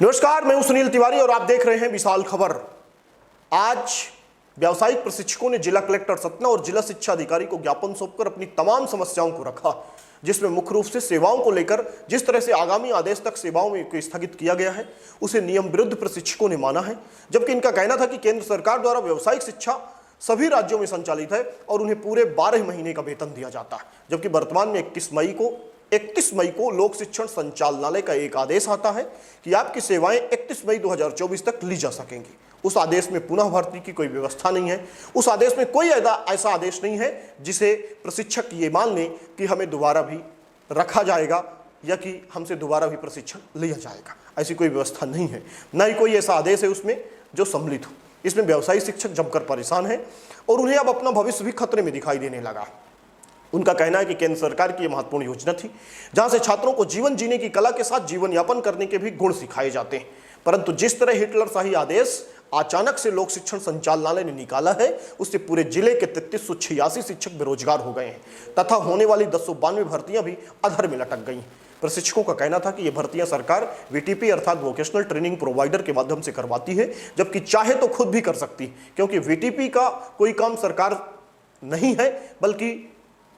नमस्कार, मैं हूं सुनील तिवारी और आप देख रहे हैं विशाल खबर। आज व्यावसायिक प्रशिक्षकों ने जिला कलेक्टर सतना और जिला शिक्षा अधिकारी को ज्ञापन सौंपकर अपनी तमाम समस्याओं को रखा, जिसमें मुख्य रूप से सेवाओं को लेकर जिस तरह से आगामी आदेश तक सेवाओं में स्थगित किया गया है उसे नियम विरुद्ध प्रशिक्षकों ने माना है। जबकि इनका कहना था कि केंद्र सरकार द्वारा व्यावसायिक शिक्षा सभी राज्यों में संचालित है और उन्हें पूरे 12 महीने का वेतन दिया जाता है। जबकि वर्तमान में 31 मई को लोक शिक्षण संचालनालय का एक आदेश आता है कि आपकी सेवाएं 31 मई 2024 तक ली जा सकेंगी। उस आदेश में पुनः भर्ती की कोई व्यवस्था नहीं है। उस आदेश में कोई ऐसा आदेश नहीं है जिसे प्रशिक्षक ये मान लें कि हमें दोबारा भी रखा जाएगा या कि हमसे दोबारा भी प्रशिक्षण लिया जाएगा। ऐसी कोई व्यवस्था नहीं है, न ही कोई ऐसा आदेश है उसमें जो सम्मिलित हो। इसमें व्यवसायिक शिक्षक जमकर परेशान है और उन्हें अब अपना भविष्य भी खतरे में दिखाई देने लगा। उनका कहना है कि केंद्र सरकार की यह महत्वपूर्ण योजना थी जहां से छात्रों को जीवन जीने की कला के साथ जीवन यापन करने के भी गुण सिखाए जाते हैं, परंतु जिस तरह हिटलरशाही आदेश अचानक से लोक शिक्षण संचालनालय ने निकाला है उससे पूरे जिले के 3386 शिक्षक बेरोजगार हो गए हैं तथा होने वाली 1092 भर्तियां भी अधर में लटक गई। प्रशिक्षकों का कहना था कि ये भर्तियां सरकार वीटीपी अर्थात वोकेशनल ट्रेनिंग प्रोवाइडर के माध्यम से करवाती है, जबकि चाहे तो खुद भी कर सकती, क्योंकि वीटीपी का कोई काम सरकार नहीं है बल्कि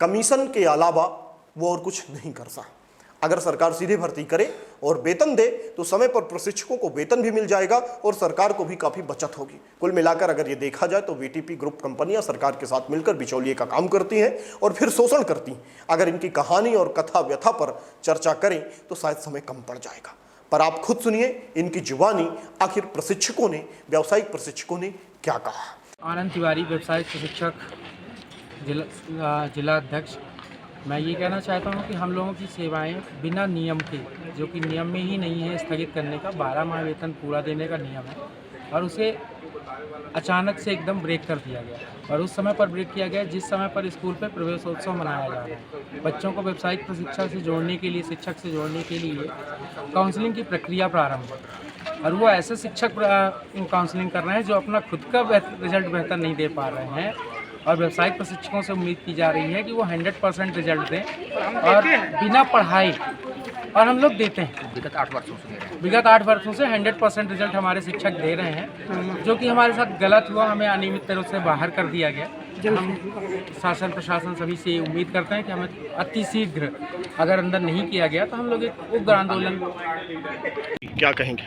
कमीशन के अलावा वो और कुछ नहीं करता। अगर सरकार सीधे भर्ती करे और वेतन दे तो समय पर प्रशिक्षकों को वेतन भी मिल जाएगा और सरकार को भी काफ़ी बचत होगी। कुल मिलाकर अगर ये देखा जाए तो वीटीपी ग्रुप कंपनियां सरकार के साथ मिलकर बिचौलिए का काम करती हैं और फिर शोषण करती हैं। अगर इनकी कहानी और कथा व्यथा पर चर्चा करें तो शायद समय कम पड़ जाएगा, पर आप खुद सुनिए इनकी जुबानी आखिर प्रशिक्षकों ने, व्यावसायिक प्रशिक्षकों ने क्या कहा। आनंद तिवारी, व्यवसायिक प्रशिक्षक, जिला अध्यक्ष। मैं ये कहना चाहता हूँ कि हम लोगों की सेवाएं बिना नियम के, जो कि नियम में ही नहीं है स्थगित करने का, 12 माह वेतन पूरा देने का नियम है, और उसे अचानक से एकदम ब्रेक कर दिया गया। और उस समय पर ब्रेक किया गया जिस समय पर स्कूल पे प्रवेशोत्सव मनाया जा रहा है। बच्चों को व्यावसायिक प्रशिक्षण से जोड़ने के लिए, शिक्षक से जोड़ने के लिए काउंसलिंग की प्रक्रिया प्रारंभ है, और वो ऐसे शिक्षक काउंसलिंग कर रहे हैं जो अपना खुद का रिजल्ट बेहतर नहीं दे पा रहे हैं, और व्यावसायिक प्रशिक्षकों से उम्मीद की जा रही है कि वो 100% रिजल्ट दें और बिना पढ़ाई, और हम लोग देते हैं विगत 8 वर्षों से 100% रिजल्ट हमारे शिक्षक दे रहे हैं, जो कि हमारे साथ गलत हुआ। हमें अनियमित तरह से बाहर कर दिया गया। हम शासन प्रशासन सभी से उम्मीद करते हैं कि हमें अति शीघ्र, अगर अंदर नहीं किया गया तो हम लोग एक उग्र आंदोलन। क्या कहेंगे?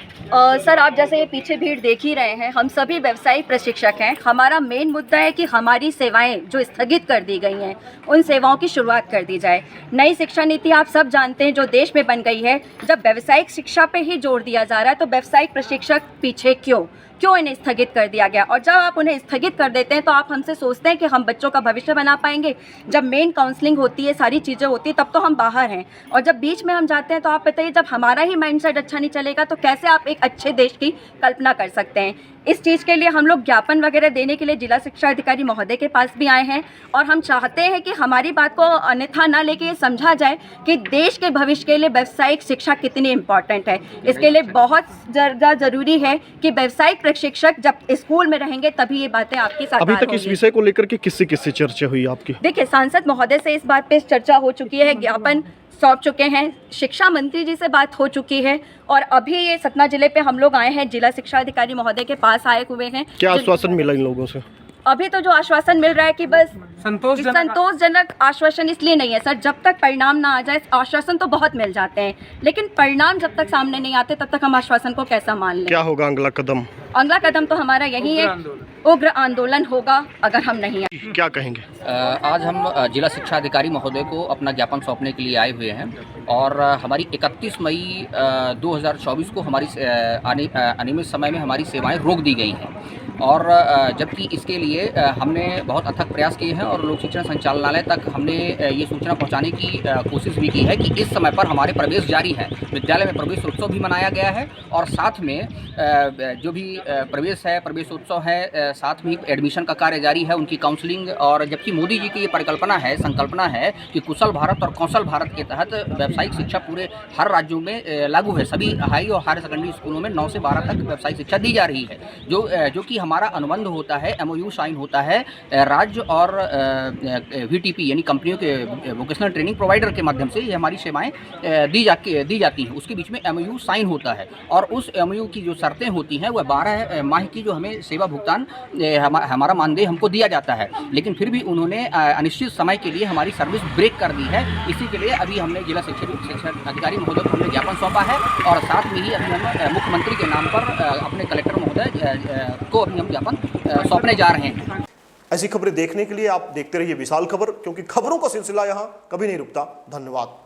सर, आप जैसे ये पीछे भीड़ देख ही रहे हैं, हम सभी व्यावसायिक प्रशिक्षक हैं। हमारा मेन मुद्दा है कि हमारी सेवाएं जो स्थगित कर दी गई हैं उन सेवाओं की शुरुआत कर दी जाए। नई शिक्षा नीति आप सब जानते हैं जो देश में बन गई है, जब व्यावसायिक शिक्षा पे ही जोर दिया जा रहा है तो व्यावसायिक प्रशिक्षक पीछे क्यों इन्हें स्थगित कर दिया गया। और जब आप उन्हें स्थगित कर देते हैं तो आप हमसे सोचते हैं कि हम बच्चों का भविष्य बना पाएंगे। जब मेन काउंसलिंग होती है, सारी चीज़ें होती है, तब तो हम बाहर हैं, और जब बीच में हम जाते हैं तो आप बताइए, जब हमारा ही माइंडसेट अच्छा नहीं चलेगा तो कैसे आप एक अच्छे देश की कल्पना कर सकते हैं। इस चीज़ के लिए हम लोग ज्ञापन वगैरह देने के लिए जिला शिक्षा अधिकारी महोदय के पास भी आए हैं, और हम चाहते हैं कि हमारी बात को अन्यथा ना लेके ये समझा जाए कि देश के भविष्य के लिए व्यावसायिक शिक्षा कितनी इम्पॉर्टेंट है। इसके लिए बहुत ज़्यादा ज़रूरी है कि व्यावसायिक प्रशिक्षक जब स्कूल में रहेंगे तभी ये बातें आपकी साकार अभी तक इस विषय को लेकर के किससे चर्चा हुई आपकी? देखिए, सांसद महोदय से इस बात पे चर्चा हो चुकी है, ज्ञापन सौंप चुके हैं, शिक्षा मंत्री जी से बात हो चुकी है, और अभी ये सतना जिले पे हम लोग आए हैं, जिला शिक्षा अधिकारी महोदय के पास आए हुए हैं। क्या आश्वासन मिला इन लोगों से? अभी तो जो आश्वासन मिल रहा है कि बस संतोषजनक आश्वासन इसलिए नहीं है सर, जब तक परिणाम ना आ जाए। आश्वासन तो बहुत मिल जाते हैं, लेकिन परिणाम जब तक सामने नहीं आते तब तक हम आश्वासन को कैसा मान लें। क्या होगा अगला कदम? अगला कदम तो हमारा यही है, उग्र आंदोलन होगा अगर हम नहीं आए। क्या कहेंगे? आज हम जिला शिक्षा अधिकारी महोदय को अपना ज्ञापन सौंपने के लिए आए हुए हैं, और हमारी 31 मई 2024 को हमारी अनियमित समय में हमारी सेवाएं रोक दी गई हैं, और जबकि इसके लिए हमने बहुत अथक प्रयास किए हैं और लोक शिक्षण संचालनालय तक हमने ये सूचना पहुंचाने की कोशिश भी की है कि इस समय पर हमारे प्रवेश जारी है। विद्यालय में प्रवेश उत्सव भी मनाया गया है, और साथ में जो भी प्रवेशोत्सव है, साथ में एडमिशन का कार्य जारी है, उनकी काउंसलिंग। और जबकि मोदी जी की ये संकल्पना है कि कुशल भारत और कौशल भारत के तहत व्यावसायिक शिक्षा पूरे हर राज्यों में लागू है। सभी हाई और हायर सेकेंडरी स्कूलों में 9 से 12 तक व्यावसायिक शिक्षा दी जा रही है, जो कि हमारा अनुबंध होता है, MOU साइन होता है राज्य और VTP यानी कंपनियों के वोकेशनल ट्रेनिंग प्रोवाइडर के माध्यम से ये हमारी सेवाएं दी जाती हैं। उसके बीच में MOU साइन होता है और उस MOU की जो शर्तें होती हैं वह 12 माह की जो हमें सेवा भुगतान हमारा मानदेय हमको दिया जाता है, लेकिन फिर भी उन्होंने अनिश्चित समय के लिए हमारी सर्विस ब्रेक कर दी है। इसी के लिए अभी हमने जिला शिक्षा अधिकारी महोदय को हमने ज्ञापन सौंपा है और साथ में ही अभी हम मुख्यमंत्री के नाम पर अपने कलेक्टर महोदय को अभी हम ज्ञापन सौंपने जा रहे हैं। ऐसी खबरें देखने के लिए आप देखते रहिए विशाल खबर, क्योंकि खबरों का सिलसिला यहाँ कभी नहीं रुकता। धन्यवाद।